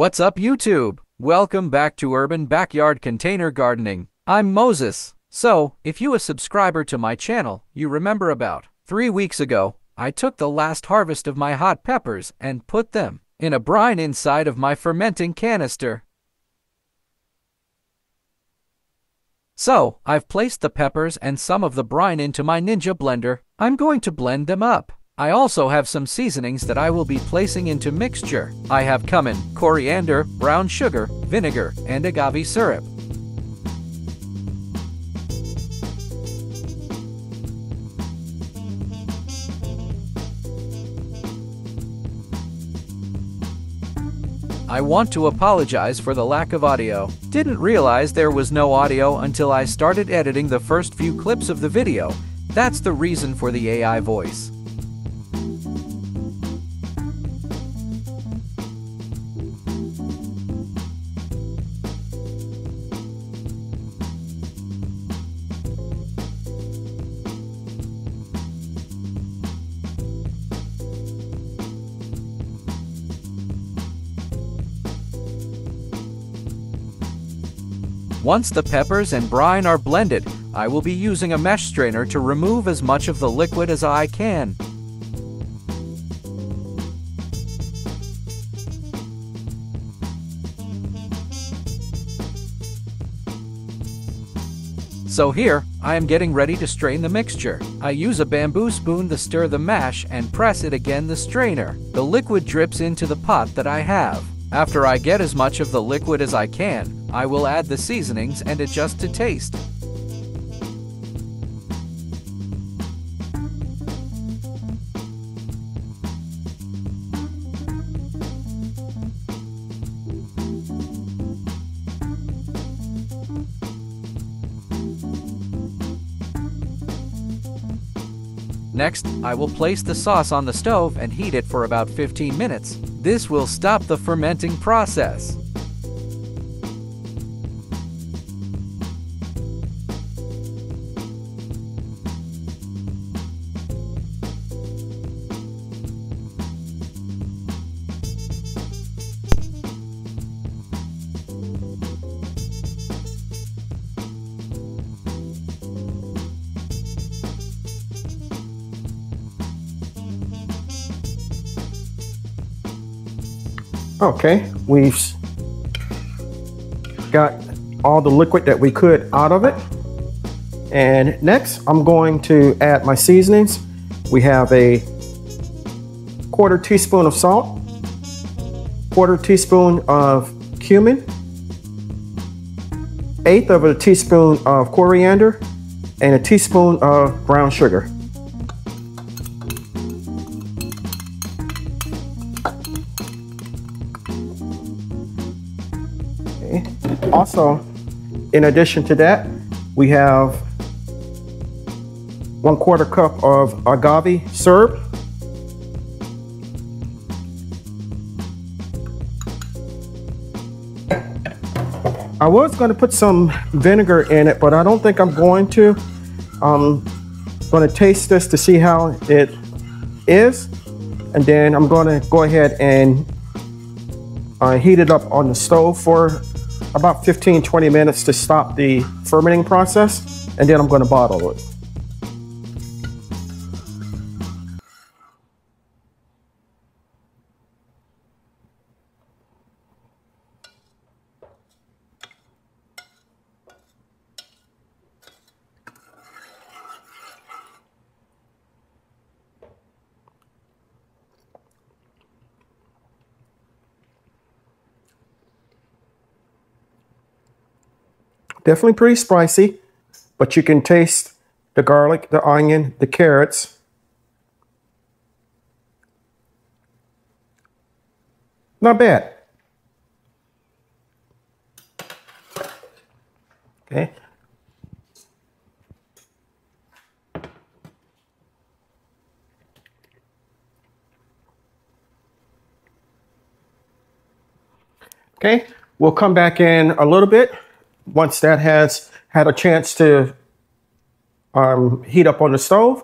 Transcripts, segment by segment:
What's up, YouTube? Welcome back to Urban Backyard Container Gardening. I'm Moses. So, if you a subscriber to my channel, you remember about 3 weeks ago, I took the last harvest of my hot peppers and put them in a brine inside of my fermenting canister. So, I've placed the peppers and some of the brine into my Ninja blender. I'm going to blend them up. I also have some seasonings that I will be placing into mixture. I have cumin, coriander, brown sugar, vinegar, and agave syrup. I want to apologize for the lack of audio. Didn't realize there was no audio until I started editing the first few clips of the video. That's the reason for the AI voice. Once the peppers and brine are blended, I will be using a mesh strainer to remove as much of the liquid as I can. So here, I am getting ready to strain the mixture. I use a bamboo spoon to stir the mash and press it against the strainer. The liquid drips into the pot that I have. After I get as much of the liquid as I can, I will add the seasonings and adjust to taste. Next, I will place the sauce on the stove and heat it for about 15 minutes. This will stop the fermenting process. Okay, we've got all the liquid that we could out of it. And next, I'm going to add my seasonings. We have a 1/4 teaspoon of salt, 1/4 teaspoon of cumin, 1/8 of a teaspoon of coriander, and a teaspoon of brown sugar. Also, in addition to that, we have 1/4 cup of agave syrup. I was going to put some vinegar in it, but I don't think I'm going to. I'm going to taste this to see how it is, and then I'm going to go ahead and heat it up on the stove for about 15-20 minutes to stop the fermenting process, and then I'm going to bottle it. Definitely pretty spicy, but you can taste the garlic, the onion, the carrots. Not bad. Okay. Okay, we'll come back in a little bit once that has had a chance to heat up on the stove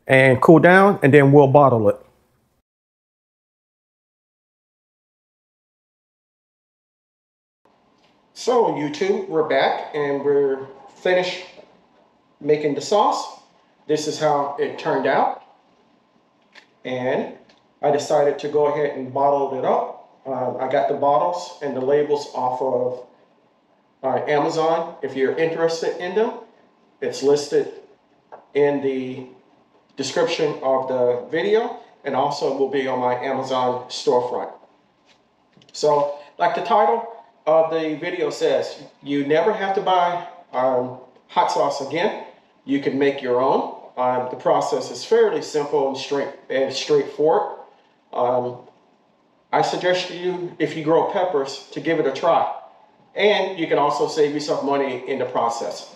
and cool down, and then we'll bottle it. So YouTube, we're back and we're finished making the sauce. This is how it turned out. And I decided to go ahead and bottle it up. I got the bottles and the labels off of Amazon. If you're interested in them, it's listed in the description of the video and also will be on my Amazon storefront. So like the title of the video says, you never have to buy hot sauce again. You can make your own. The process is fairly simple and straightforward. I suggest you, if you grow peppers, to give it a try. And you can also save yourself money in the process.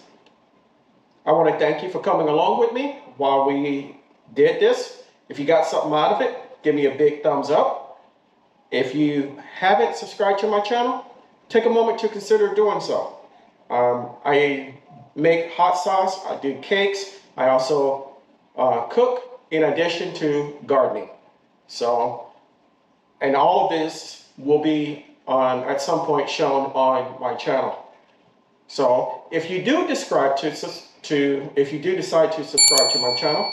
I want to thank you for coming along with me while we did this. If you got something out of it, give me a big thumbs up. If you haven't subscribed to my channel, take a moment to consider doing so. I make hot sauce, I do cakes, I also cook in addition to gardening. So, and all of this will be at some point shown on my channel. So if you do decide to subscribe to my channel,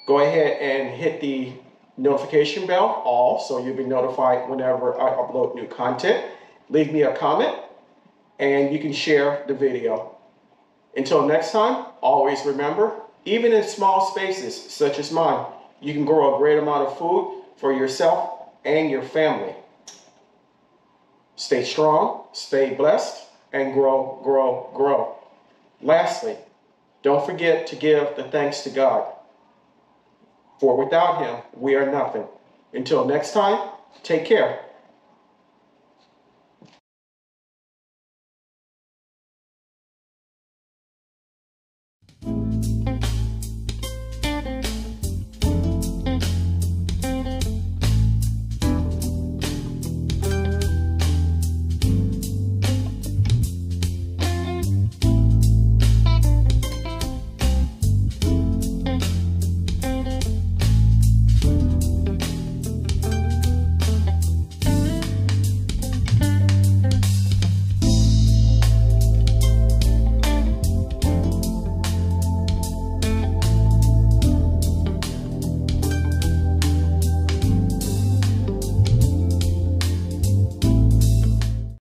go ahead and hit the notification bell, all, so you'll be notified whenever I upload new content. Leave me a comment and you can share the video. Until next time, always remember, even in small spaces such as mine, you can grow a great amount of food for yourself and your family. Stay strong, stay blessed, and grow, grow, grow. Lastly, don't forget to give the thanks to God. For without Him, we are nothing. Until next time, take care.